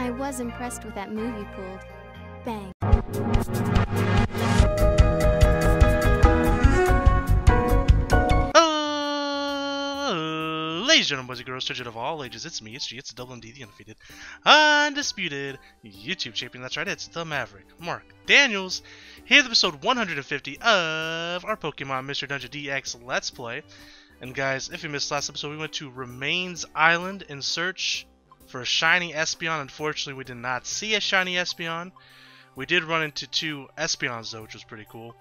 I was impressed with that move you pulled. Bang. Ladies and gentlemen, boys and girls, children of all ages, it's me, it's G, it's Double MD, the undefeated, undisputed YouTube champion. That's right, it's the Maverick, Mark Daniels, here with episode 150 of our Pokemon Mystery Dungeon DX Let's Play. And guys, if you missed last episode, we went to Remains Island in search for a shiny Espeon. Unfortunately, we did not see a shiny Espeon. We did run into two Espeons though, which was pretty cool.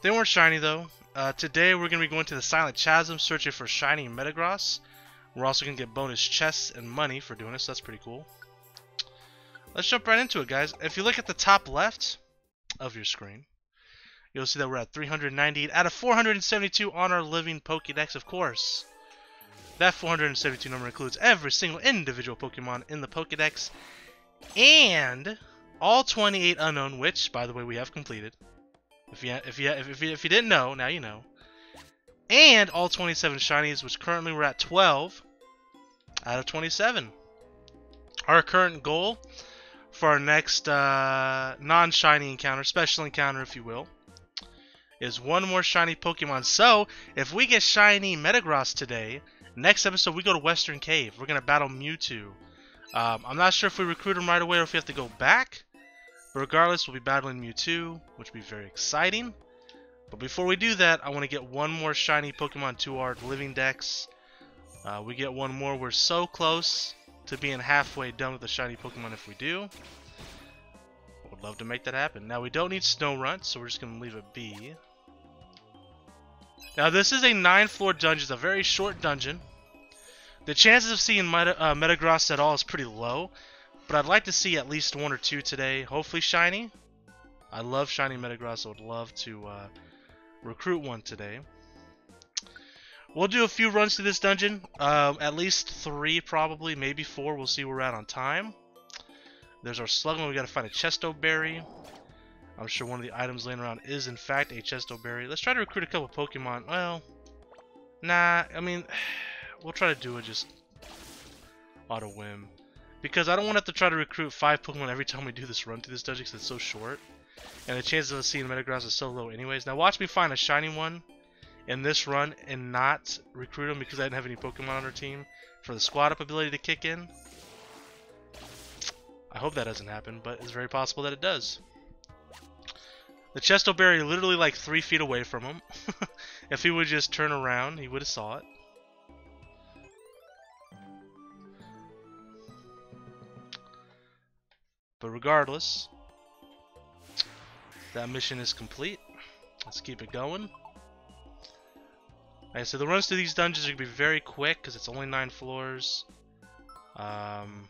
They weren't shiny though. Today we're going to be going to the Silent Chasm searching for shiny Metagross. We're also going to get bonus chests and money for doing this, so that's pretty cool. Let's jump right into it, guys. If you look at the top left of your screen, you'll see that we're at 398 out of 472 on our living Pokédex, of course. That 472 number includes every single individual Pokemon in the Pokédex and all 28 unknown, which, by the way, we have completed. If you didn't know, now you know. And all 27 shinies, which currently we're at 12 out of 27. Our current goal for our next non-shiny encounter, special encounter if you will, is one more shiny Pokemon. So, if we get shiny Metagross today, next episode we go to Western Cave. We're going to battle Mewtwo. I'm not sure if we recruit him right away or if we have to go back. But regardless, we'll be battling Mewtwo, which will be very exciting. But before we do that, I want to get one more shiny Pokemon to our living dex. We get one more. We're so close to being halfway done with the shiny Pokemon if we do. Would love to make that happen. Now, we don't need Snorunt, so we're just going to leave it be. Now, this is a 9-floor dungeon. It's a very short dungeon. The chances of seeing Metagross at all is pretty low. But I'd like to see at least one or two today. Hopefully shiny. I love shiny Metagross. I would love to recruit one today. We'll do a few runs through this dungeon. At least 3 probably. Maybe 4. We'll see where we're at on time. There's our Slugma. We got to find a Chesto Berry. I'm sure one of the items laying around is in fact a Chesto Berry. Let's try to recruit a couple Pokemon. Well, nah. I mean, we'll try to do it just auto whim. Because I don't want to have to try to recruit 5 Pokemon every time we do this run through this dungeon because it's so short. And the chances of us seeing Metagross is so low anyways. Now watch me find a shiny one in this run and not recruit him because I didn't have any Pokemon on our team for the squad up ability to kick in. I hope that doesn't happen, but it's very possible that it does. The Chesto Berry literally like 3 feet away from him. If he would just turn around, he would have saw it. But regardless, that mission is complete. Let's keep it going. Like I said, the runs through these dungeons are going to be very quick because it's only 9 floors. And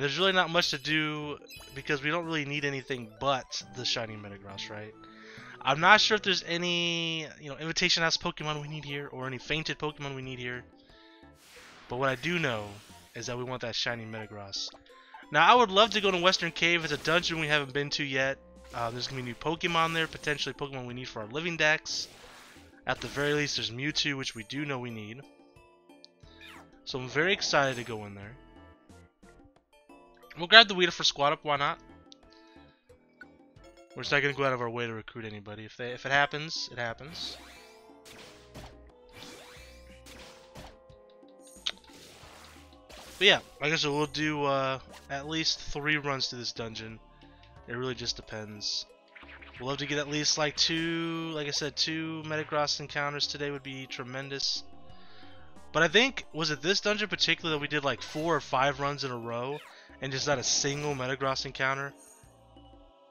there's really not much to do because we don't really need anything but the shiny Metagross, right? I'm not sure if there's any, Invitation House Pokemon we need here or any fainted Pokemon we need here. But what I do know is that we want that shiny Metagross. Now, I would love to go to Western Cave. It's a dungeon we haven't been to yet. There's going to be new Pokemon there, potentially Pokemon we need for our living dex. At the very least, there's Mewtwo, which we do know we need. So I'm very excited to go in there. We'll grab the Weedle for Squad Up, why not? We're just not going to go out of our way to recruit anybody. If it happens, it happens. But yeah, like I said, we'll do at least 3 runs to this dungeon. It really just depends. We'll love to get at least like 2, like I said, 2 Metagross encounters today would be tremendous. But I think, was it this dungeon in particular that we did like 4 or 5 runs in a row and just not a single Metagross encounter?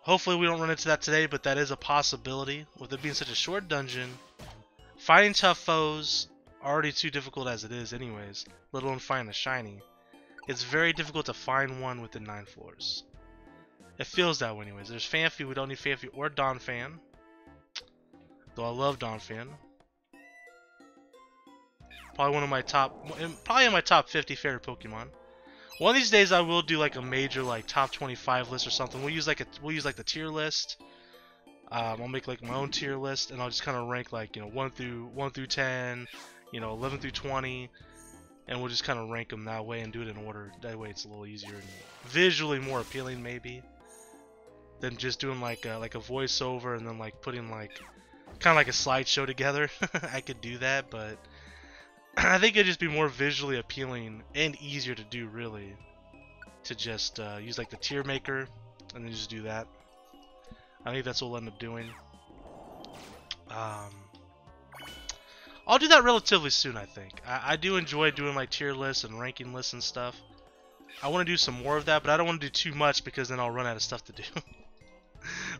Hopefully we don't run into that today, but that is a possibility. With it being such a short dungeon, fighting tough foes, already too difficult as it is anyways, let alone find a shiny. It's very difficult to find one within 9 floors. It feels that way anyways. There's Fanfi, we don't need Fanfi or Donphan. Though I love Donphan. Probably in my top 50 favorite Pokemon. One of these days I will do like a major like top 25 list or something. We'll use like the tier list. I'll make like my own tier list and I'll just kind of rank like 1 through 10, 11 through 20. and we'll just kind of rank them that way and do it in order. That way it's a little easier and visually more appealing, maybe, than just doing like a voiceover and then like putting like kind of like a slideshow together. I could do that, but I think it'd just be more visually appealing and easier to do, really, to just use like the tier maker and then just do that. I think that's what we'll end up doing. I'll do that relatively soon, I think. I do enjoy doing like tier lists and ranking lists and stuff. I want to do some more of that, but I don't want to do too much because then I'll run out of stuff to do.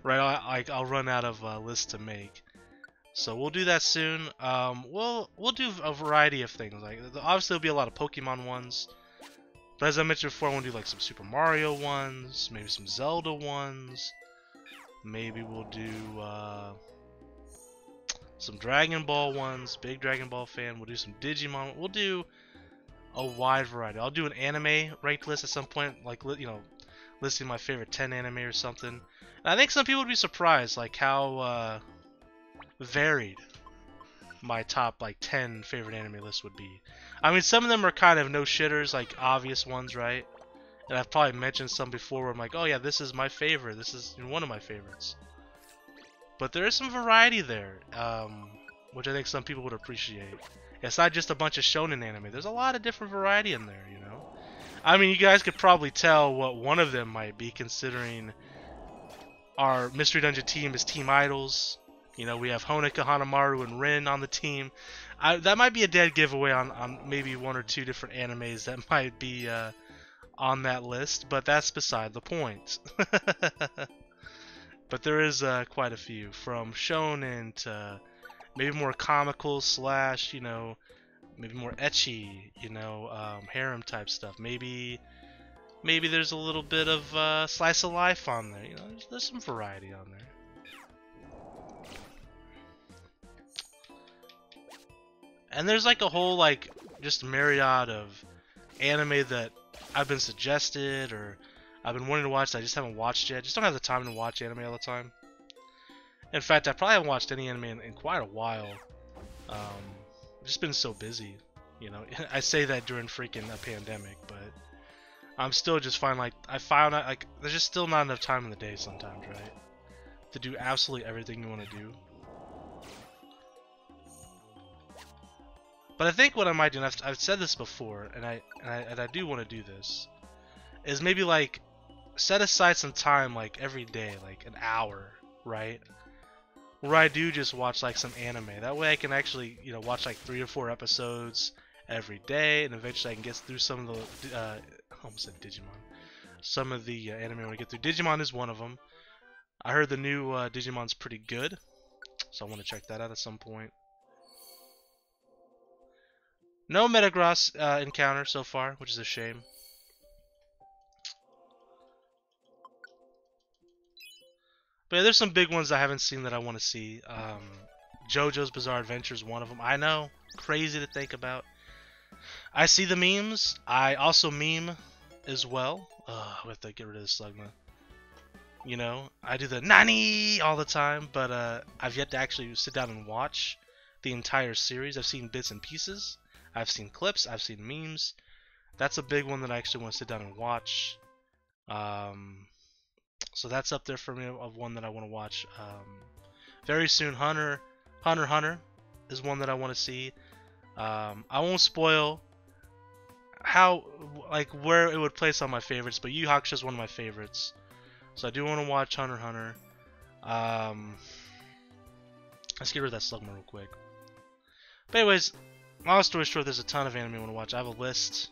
Right? I'll run out of lists to make. So we'll do that soon. We'll do a variety of things. Like obviously there'll be a lot of Pokemon ones, but as I mentioned before, I want to do like some Super Mario ones, maybe some Zelda ones. Maybe we'll do some Dragon Ball ones. Big Dragon Ball fan. We'll do some Digimon. We'll do a wide variety. I'll do an anime ranked list at some point, like, you know, listing my favorite 10 anime or something. And I think some people would be surprised, like how varied my top like 10 favorite anime list would be. I mean, some of them are kind of no shitters, like obvious ones, right? And I've probably mentioned some before where I'm like, oh yeah, this is my favorite. This is one of my favorites. But there is some variety there, which I think some people would appreciate. It's not just a bunch of shonen anime. There's a lot of different variety in there, you know? I mean, you guys could probably tell what one of them might be, considering our Mystery Dungeon team is Team Idols. You know, we have Honoka, Hanamaru, and Rin on the team. That might be a dead giveaway on maybe one or two different animes that might be on that list, but that's beside the point. But there is quite a few, from shonen to maybe more comical slash, you know, maybe more ecchi, you know, harem type stuff. Maybe there's a little bit of slice of life on there. You know, there's some variety on there. And there's like a whole like just myriad of anime that I've been suggested or I've been wanting to watch that I just haven't watched yet. Just don't have the time to watch anime all the time. In fact, I probably haven't watched any anime in quite a while. I've just been so busy, you know. I say that during freaking a pandemic, but I'm still just finding like I found out like there's just still not enough time in the day sometimes, right? To do absolutely everything you want to do. But I think what I might do, and I've said this before, and I do want to do this, is maybe like set aside some time like every day, like an hour, right? Where I do just watch like some anime. That way I can actually, you know, watch like 3 or 4 episodes every day, and eventually I can get through some of the I almost said Digimon. Some of the anime I want to get through. Digimon is one of them. I heard the new Digimon's pretty good, so I want to check that out at some point. No Metagross encounter so far, which is a shame. But yeah, there's some big ones I haven't seen that I want to see. JoJo's Bizarre Adventure is one of them. I know, crazy to think about. I see the memes. I also meme as well. We have to get rid of this Slugma. You know, I do the Nani all the time, but I've yet to actually sit down and watch the entire series. I've seen bits and pieces. I've seen clips. I've seen memes. That's a big one that I actually want to sit down and watch. So that's up there for me of one that I want to watch. Very soon, Hunter is one that I want to see. I won't spoil how, like, where it would place on my favorites, but Yu Yu Hakusho is one of my favorites. So I do want to watch Hunter x Hunter. Let's get rid of that Slugma real quick. But anyways, long story short, there's a ton of anime I want to watch. I have a list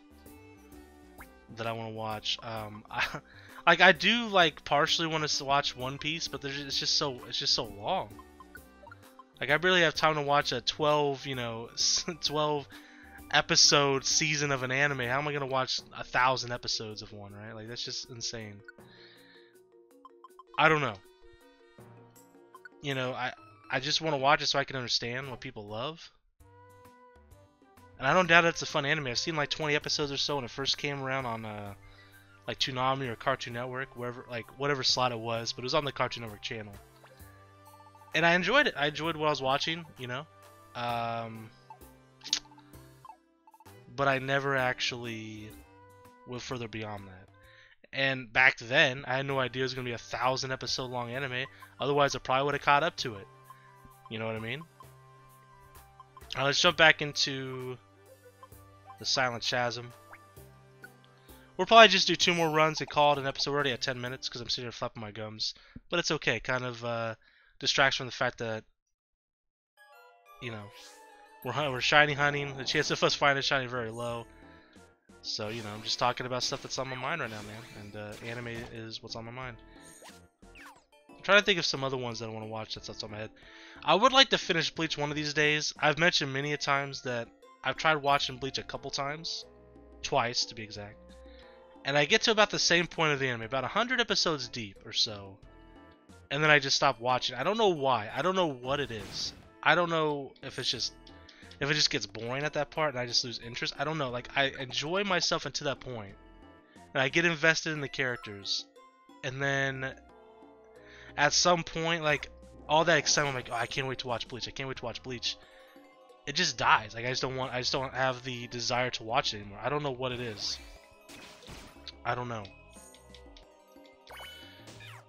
that I want to watch. I do like partially want to watch One Piece, but it's just so long. Like I barely have time to watch a 12 episode season of an anime. How am I gonna watch 1,000 episodes of one, right? Like that's just insane. I don't know. You know, I just want to watch it so I can understand what people love. And I don't doubt it's a fun anime. I've seen like 20 episodes or so when it first came around on like Toonami or Cartoon Network, wherever, like whatever slot it was, but it was on the Cartoon Network channel. And I enjoyed it. I enjoyed what I was watching, you know. But but I never actually went further beyond that. And back then, I had no idea it was going to be a 1,000 episode long anime. Otherwise, I probably would have caught up to it. You know what I mean? Alright, let's jump back into the Silent Chasm. We'll probably just do 2 more runs and call it an episode. We're already at 10 minutes because I'm sitting here flapping my gums. But it's okay. Kind of distracts from the fact that, you know, we're shiny hunting. The chance of us finding shiny very low. So, you know, I'm just talking about stuff that's on my mind right now, man. And anime is what's on my mind. I'm trying to think of some other ones that I want to watch that's on my head. I would like to finish Bleach one of these days. I've mentioned many a times that I've tried watching Bleach a couple times. Twice, to be exact. And I get to about the same point of the anime, about 100 episodes deep or so. And then I just stop watching. I don't know why. I don't know what it is. I don't know if it's just... if it just gets boring at that part and I just lose interest. I don't know. Like, I enjoy myself until that point. And I get invested in the characters. And then... at some point, like, all that excitement, I'm like, oh, I can't wait to watch Bleach. I can't wait to watch Bleach. It just dies. Like, I just don't have the desire to watch it anymore. I don't know what it is. I don't know.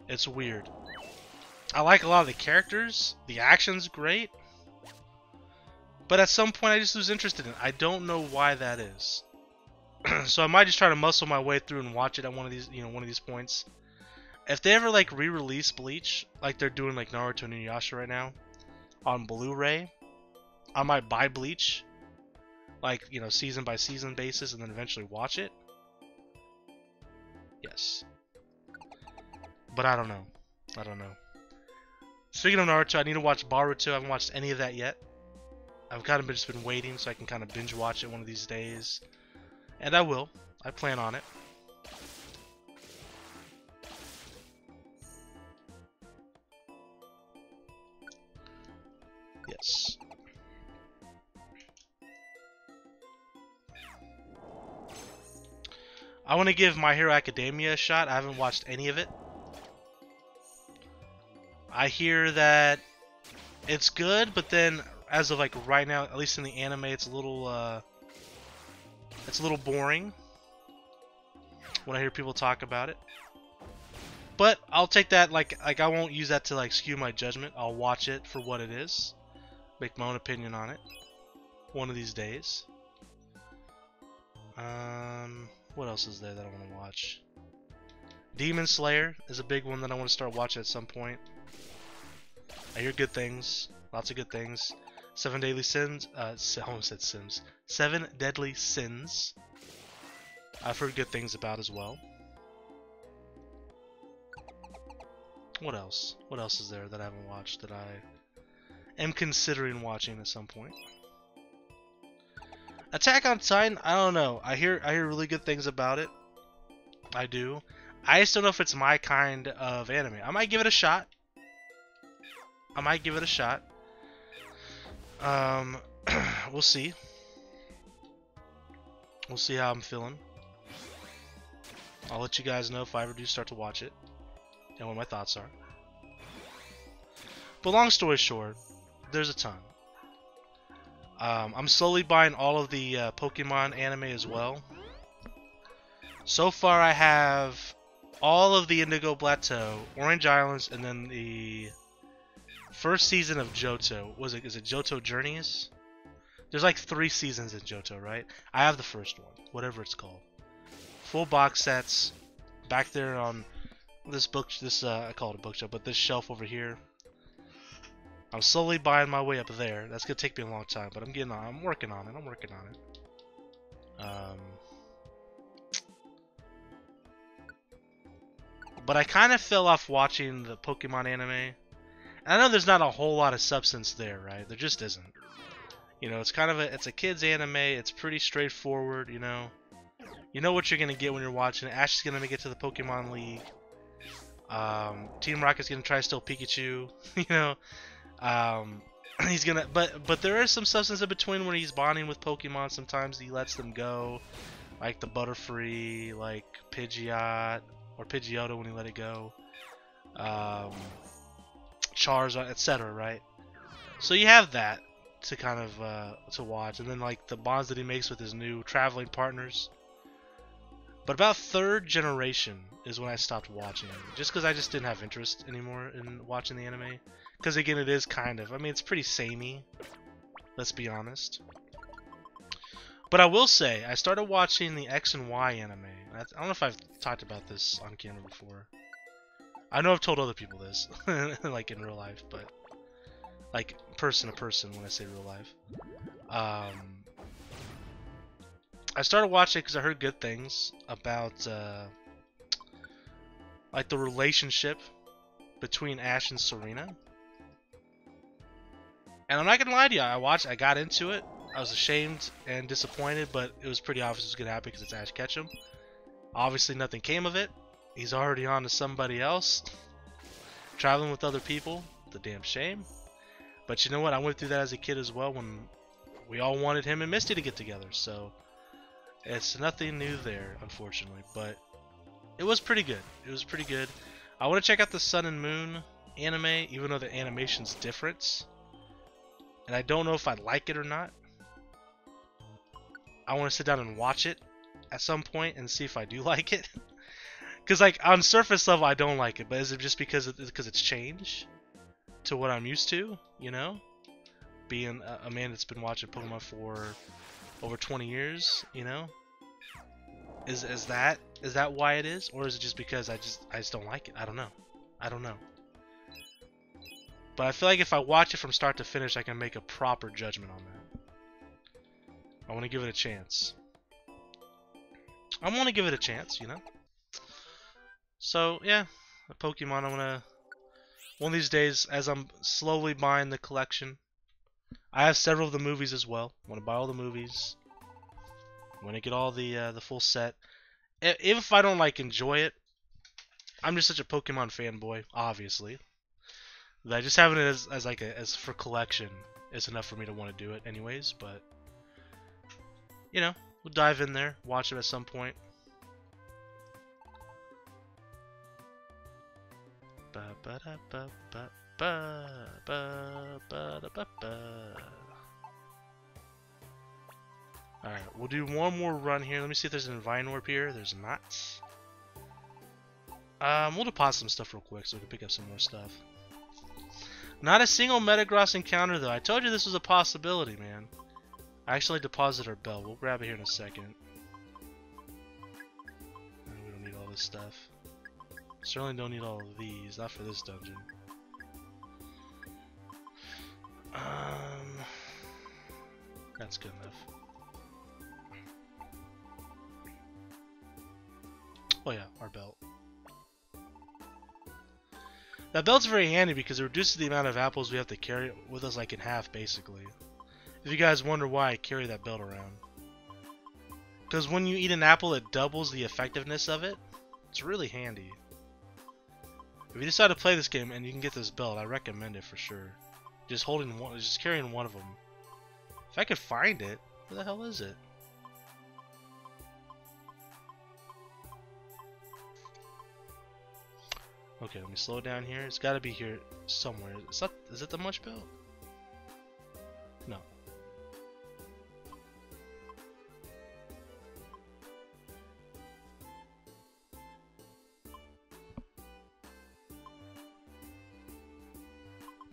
It's weird. I like a lot of the characters. The action's great. But at some point I just lose interest in it. I don't know why that is. So I might just try to muscle my way through and watch it at one of these, you know, one of these points. If they ever like re-release Bleach, like they're doing like Naruto and Inuyasha right now, on Blu-ray, I might buy Bleach, like, you know, season by season basis, and then eventually watch it. Yes. But I don't know. I don't know. Speaking of Naruto, I need to watch Boruto. I haven't watched any of that yet. I've kind of just been waiting so I can kind of binge watch it one of these days. And I will. I plan on it. Yes. I want to give My Hero Academia a shot. I haven't watched any of it. I hear that it's good, but then as of like right now, at least in the anime, it's a little boring when I hear people talk about it. But I'll take that, like I won't use that to like skew my judgment. I'll watch it for what it is, make my own opinion on it one of these days. What else is there that I want to watch? Demon Slayer is a big one that I want to start watching at some point. I hear good things, lots of good things. 7 Deadly Sins, I almost said Sims. 7 Deadly Sins, I've heard good things about as well. What else? What else is there that I haven't watched that I am considering watching at some point? Attack on Titan, I don't know. I hear really good things about it. I do. I just don't know if it's my kind of anime. I might give it a shot. We'll see. We'll see how I'm feeling. I'll let you guys know if I ever do start to watch it and what my thoughts are. But long story short, there's a ton. I'm slowly buying all of the Pokemon anime as well. So far I have all of the Indigo Plateau, Orange Islands, and then the first season of Johto. Is it Johto Journeys? There's like 3 seasons in Johto, right? I have the first one, whatever it's called. Full box sets, back there on this book, I call it a bookshelf, but this shelf over here. I'm slowly buying my way up there. That's gonna take me a long time, but I'm working on it. But I kind of fell off watching the Pokemon anime. And I know there's not a whole lot of substance there, right? There just isn't. You know, it's kind of it's a kid's anime. It's pretty straightforward, you know. You know what you're gonna get when you're watching it. Ash is gonna make it to the Pokemon League. Team Rocket's gonna try to steal Pikachu, you know. He's gonna, but there is some substance in between when he's bonding with Pokemon. Sometimes he lets them go, like the Butterfree, like Pidgeot or Pidgeotto when he let it go, Charizard, etc. Right? So you have that. to kind of to watch, and then like the bonds that he makes with his new traveling partners. But about third generation is when I stopped watching, just because I just didn't have interest anymore in watching the anime. Because again, it is kind of, I mean, it's pretty samey. Let's be honest. But I will say, I started watching the X and Y anime. I don't know if I've talked about this on camera before. I know I've told other people this, like in real life, but like person to person when I say real life. I started watching it because I heard good things about like the relationship between Ash and Serena. And I'm not gonna lie to you, I got into it. I was ashamed and disappointed, but it was pretty obvious it was gonna happen because it's Ash Ketchum. Obviously, nothing came of it. He's already on to somebody else, traveling with other people. It's a damn shame. But you know what? I went through that as a kid as well when we all wanted him and Misty to get together. So it's nothing new there, unfortunately. But it was pretty good. It was pretty good. I want to check out the Sun and Moon anime, even though the animation's different. And I don't know if I like it or not. I want to sit down and watch it at some point and see if I do like it. Because like on surface level I don't like it, but is it just because it's changed to what I'm used to, you know? Being a man that's been watching Pokemon for over 20 years, you know? Is that why it is, or is it just because I just don't like it? I don't know. But I feel like if I watch it from start to finish, I can make a proper judgment on that. I want to give it a chance. You know? So, yeah, Pokemon, one of these days, as I'm slowly buying the collection, I have several of the movies as well. I want to buy all the movies. I want to get all the full set. If I don't, like, enjoy it, I'm just such a Pokemon fanboy, obviously, that just having it as for collection is enough for me to want to do it anyways, but, you know, we'll dive in there, watch them at some point. Alright, we'll do one more run here. Let me see if there's an Envinorp here. There's not. We'll deposit some stuff real quick so we can pick up some more stuff. Not a single Metagross encounter though. I told you this was a possibility, man. I actually deposited our bell. We'll grab it here in a second. We don't need all this stuff. Certainly don't need all of these, not for this dungeon. That's good enough. Oh yeah, our belt. That belt's very handy because it reduces the amount of apples we have to carry with us like in half, basically. If you guys wonder why I carry that belt around. Because when you eat an apple, it doubles the effectiveness of it. It's really handy. If you decide to play this game and you can get this belt, I recommend it for sure. Just carrying one of them. If I could find it, where the hell is it? Okay, let me slow down here. It's got to be here somewhere. Is it the Munch Belt? No.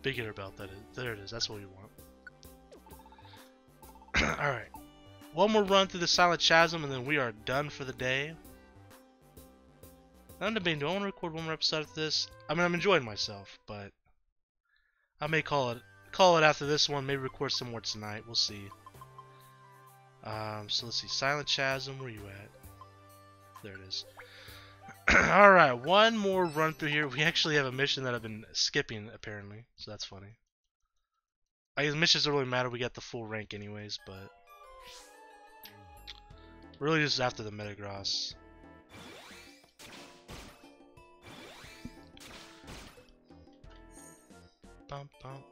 Big hitter belt, that is. There it is. That's what we want. Alright. One more run through the Silent Chasm and then we are done for the day. I'm debating, do I want to record one more episode of this? I mean, I'm enjoying myself, but I may call it after this one. Maybe record some more tonight. We'll see. So let's see. Silent Chasm, where are you at? There it is. Alright, one more run through here. We actually have a mission that I've been skipping, apparently. So that's funny. I guess missions don't really matter. We got the full rank anyways, but really just after the Metagross. Bum, bum,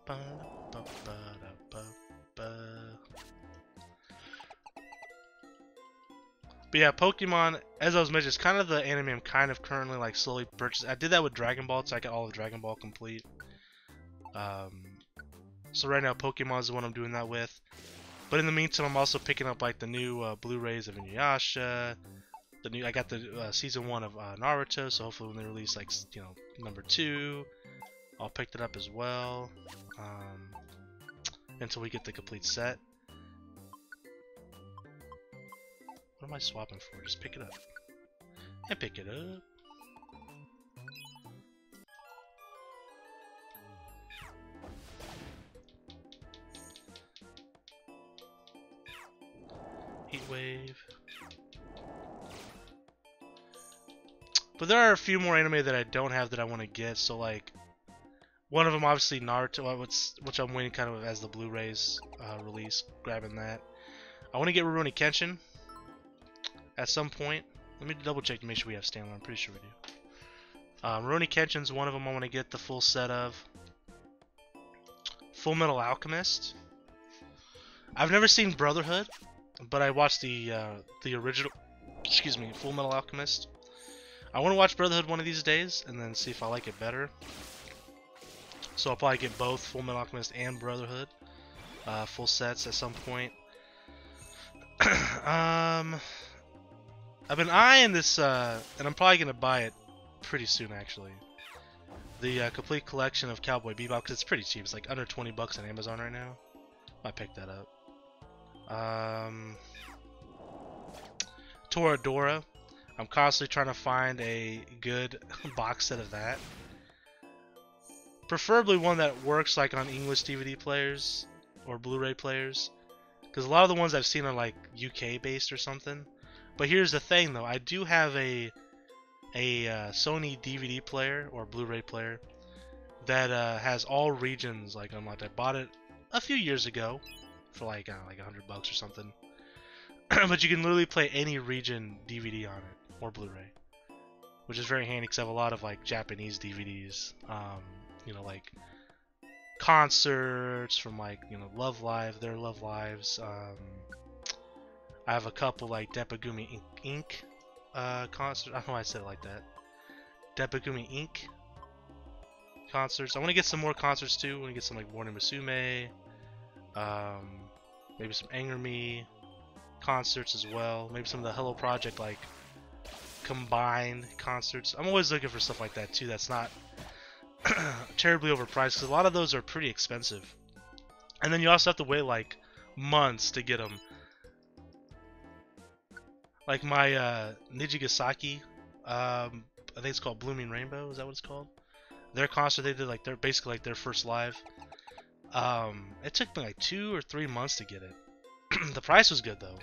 ba, ba, ba, ba, ba. But yeah, Pokemon, as I was mentioning, is kind of the anime I'm kind of currently like slowly purchasing. I did that with Dragon Ball, so I got all of Dragon Ball complete. So right now, Pokemon is the one I'm doing that with. But in the meantime, I'm also picking up like the new Blu-rays of Inuyasha. I got the season 1 of Naruto. So hopefully when they release like number 2, I'll pick it up as well. Until we get the complete set. What am I swapping for? Just pick it up. And pick it up. Heat wave. But there are a few more anime that I don't have that I want to get. So like, one of them obviously Naruto, which I'm waiting kind of as the Blu-rays release, grabbing that. I want to get Rurouni Kenshin at some point. Let me double check to make sure we have standalone. I'm pretty sure we do. Rurouni Kenshin's one of them I want to get the full set of. Full Metal Alchemist. I've never seen Brotherhood, but I watched the original. Excuse me, Full Metal Alchemist. I want to watch Brotherhood one of these days and then see if I like it better. So I'll probably get both Full Metal Alchemist and Brotherhood full sets at some point. I've been eyeing this, and I'm probably gonna buy it pretty soon actually. The complete collection of Cowboy Bebop, because it's pretty cheap. It's like under 20 bucks on Amazon right now. I picked that up. Toradora. I'm constantly trying to find a good box set of that. Preferably one that works like on English DVD players or Blu-ray players, because a lot of the ones I've seen are like UK based or something. But here's the thing though, I do have a Sony DVD player or Blu-ray player that has all regions like unlocked. I bought it a few years ago for like like $100 or something. But you can literally play any region DVD on it or Blu-ray, which is very handy because I have a lot of like Japanese DVDs. You know, like concerts from like Love Live, their Love Lives. I have a couple like Depagumi Inc. Concerts. I don't know why I said it like that. Depagumi Inc. concerts. I want to get some more concerts too. I want to get some like Morning Musume. Maybe some Anger Me concerts as well. Maybe some of the Hello Project like combined concerts. I'm always looking for stuff like that too. That's not terribly overpriced, because a lot of those are pretty expensive. And then you also have to wait like months to get them. Like my Nijigasaki, I think it's called Blooming Rainbow. Is that what it's called? Their concert they did, like they're basically like their first live. It took me like 2 or 3 months to get it. The price was good though.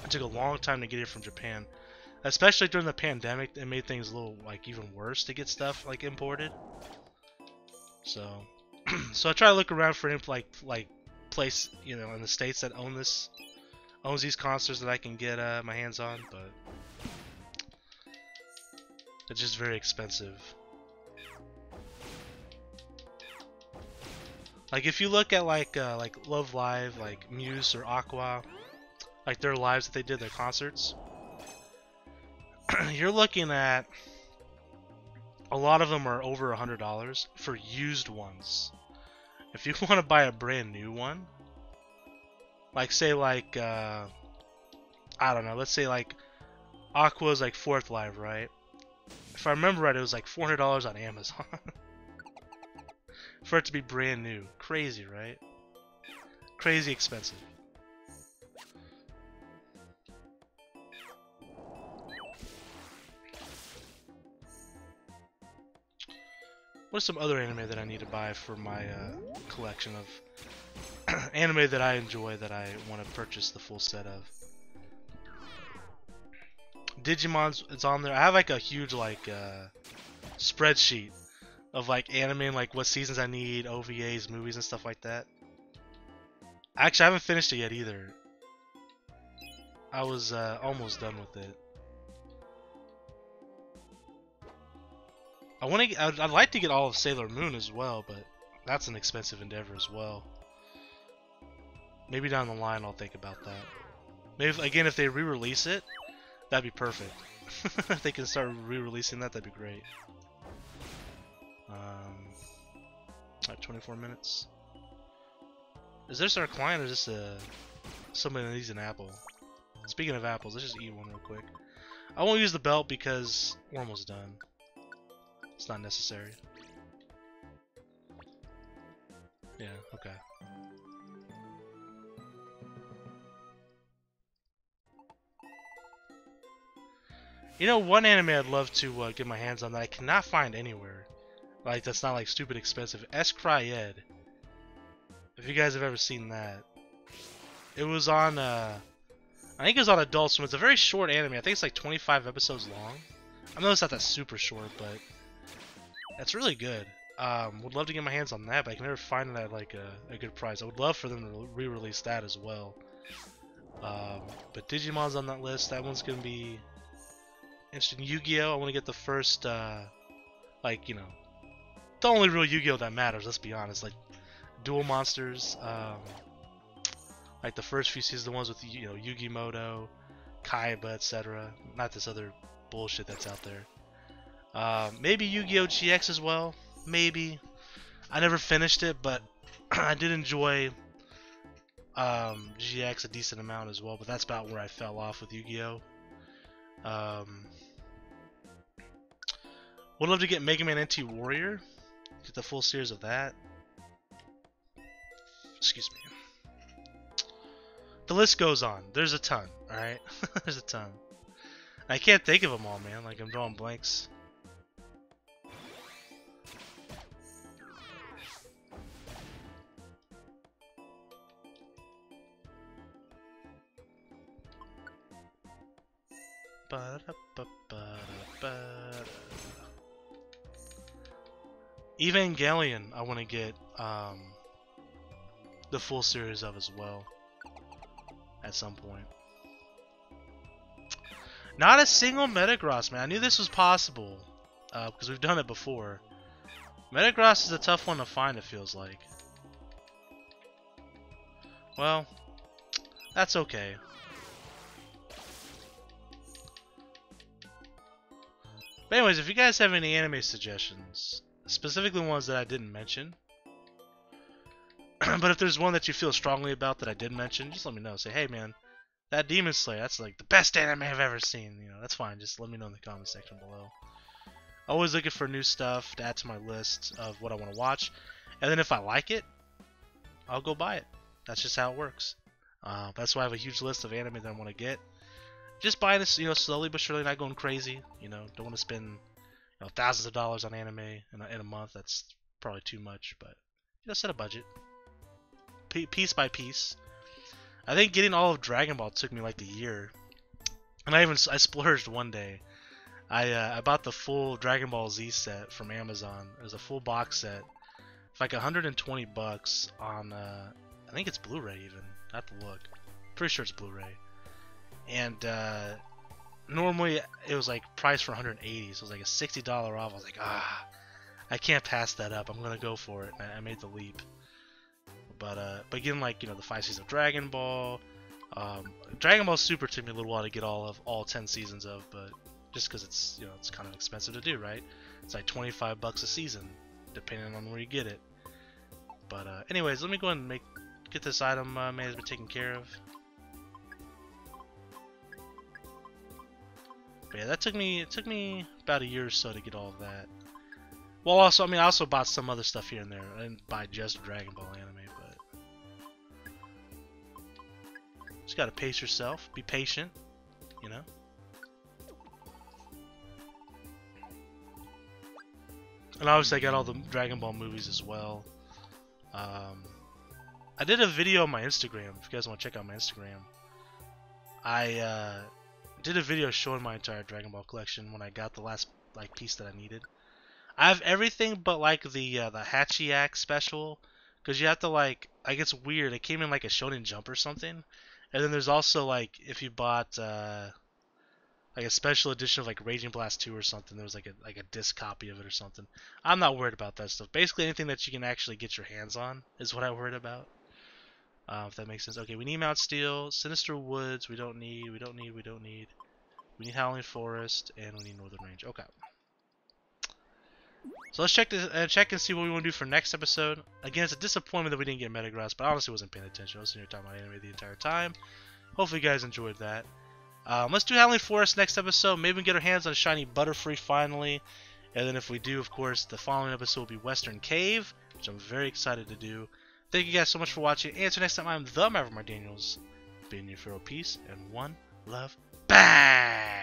It took a long time to get it from Japan, especially during the pandemic. It made things a little like even worse to get stuff like imported. So, so I try to look around for any like place in the States that owns these concerts that I can get my hands on, but it's just very expensive. Like if you look at like Love Live, like Muse or Aqua, like their lives that they did, their concerts, you're looking at a lot of them are over $100 for used ones. If you want to buy a brand new one, like say like I don't know, let's say like Aqua's like 4th Live, right? If I remember right, it was like $400 on Amazon. For it to be brand new. Crazy, right? Crazy expensive. What's some other anime that I need to buy for my collection of anime that I enjoy that I want to purchase the full set of? Digimon's, it's on there. I have like a huge like spreadsheet of like anime and like what seasons I need, OVAs, movies and stuff like that. Actually, I haven't finished it yet either. I was almost done with it. I'd like to get all of Sailor Moon as well, but that's an expensive endeavor as well. Maybe down the line I'll think about that. Maybe again if they re-release it, that'd be perfect. If they can start re-releasing that, that'd be great. Like 24 minutes. Is this our client or is this somebody that needs an apple? Speaking of apples, let's just eat one real quick. I won't use the belt because we're almost done. It's not necessary. Yeah, okay. You know, one anime I'd love to get my hands on that I cannot find anywhere. Like, that's not like stupid expensive. S. Cryed. If you guys have ever seen that. It was on, I think it was on Adult Swim. It's a very short anime. I think it's like 25 episodes long. I know it's not that super short, but it's really good. Would love to get my hands on that, but I can never find it at like a good price. I would love for them to re-release that as well. But Digimon's on that list. That one's gonna be interesting. Yu-Gi-Oh! I want to get the first, like, you know, the only real Yu-Gi-Oh! That matters. Let's be honest. Like Duel Monsters. Like the first few seasons, the ones with, you know, Yugi Moto, Kaiba, etc. Not this other bullshit that's out there. Maybe Yu-Gi-Oh! GX as well. Maybe. I never finished it, but I did enjoy GX a decent amount as well. But that's about where I fell off with Yu-Gi-Oh! Would love to get Mega Man NT Warrior. Get the full series of that. Excuse me. The list goes on. There's a ton, alright? There's a ton. I can't think of them all, man. Like, I'm drawing blanks. Evangelion, I want to get the full series of as well at some point. Not a single Metagross, man. I knew this was possible because we've done it before. Metagross is a tough one to find, it feels like. Well, that's okay. But anyways, if you guys have any anime suggestions, specifically ones that I didn't mention, but if there's one that you feel strongly about that I did mention, just let me know. Say, hey man, that Demon Slayer, that's like the best anime I've ever seen. You know, that's fine. Just let me know in the comment section below. Always looking for new stuff to add to my list of what I want to watch, and then if I like it, I'll go buy it. That's just how it works. That's why I have a huge list of anime that I want to get. Just buying this, you know, slowly but surely, not going crazy. You know, don't want to spend, you know, thousands of dollars on anime in a month. That's probably too much, but you know, set a budget. Piece by piece. I think getting all of Dragon Ball took me like a year, and I splurged one day. I bought the full Dragon Ball Z set from Amazon. It was a full box set, for like $120 on I think it's Blu-ray even. I have to look. Pretty sure it's Blu-ray. And normally it was like priced for $180, so it was like a $60 off. I was like, I can't pass that up. I'm gonna go for it. And I made the leap. But getting like, you know, the 5 seasons of Dragon Ball, Dragon Ball Super took me a little while to get all 10 seasons of, but just because it's, you know, it's kind of expensive to do, right? It's like $25 a season, depending on where you get it. But anyways, let me go ahead and get this item management taken care of. But yeah, it took me about a year or so to get all of that. Well, also, I mean, I also bought some other stuff here and there. I didn't buy just Dragon Ball anime, but just gotta pace yourself, be patient, you know. And obviously, I got all the Dragon Ball movies as well. I did a video on my Instagram. If you guys want to check out my Instagram, I did a video showing my entire Dragon Ball collection when I got the last like piece that I needed. I have everything but like the Hachiyak special, because you have to like, I guess weird. It came in like a Shonen Jump or something, and then there's also like if you bought like a special edition of like Raging Blast 2 or something, there was like a disc copy of it or something. I'm not worried about that stuff. Basically anything that you can actually get your hands on is what I'm worried about. If that makes sense. Okay, we need Mount Steel, Sinister Woods. We don't need. We need Howling Forest, and we need Northern Range. Okay. So let's check and see what we want to do for next episode. Again, it's a disappointment that we didn't get Metagross, but I honestly wasn't paying attention. I was sitting here talking about anime the entire time. Hopefully you guys enjoyed that. Let's do Howling Forest next episode. Maybe we can get our hands on a shiny Butterfree finally. And then if we do, of course, the following episode will be Western Cave, which I'm very excited to do. Thank you guys so much for watching. And until next time, I'm the Maverick Daniels. Bidding you farewell, peace, and one love. Bang!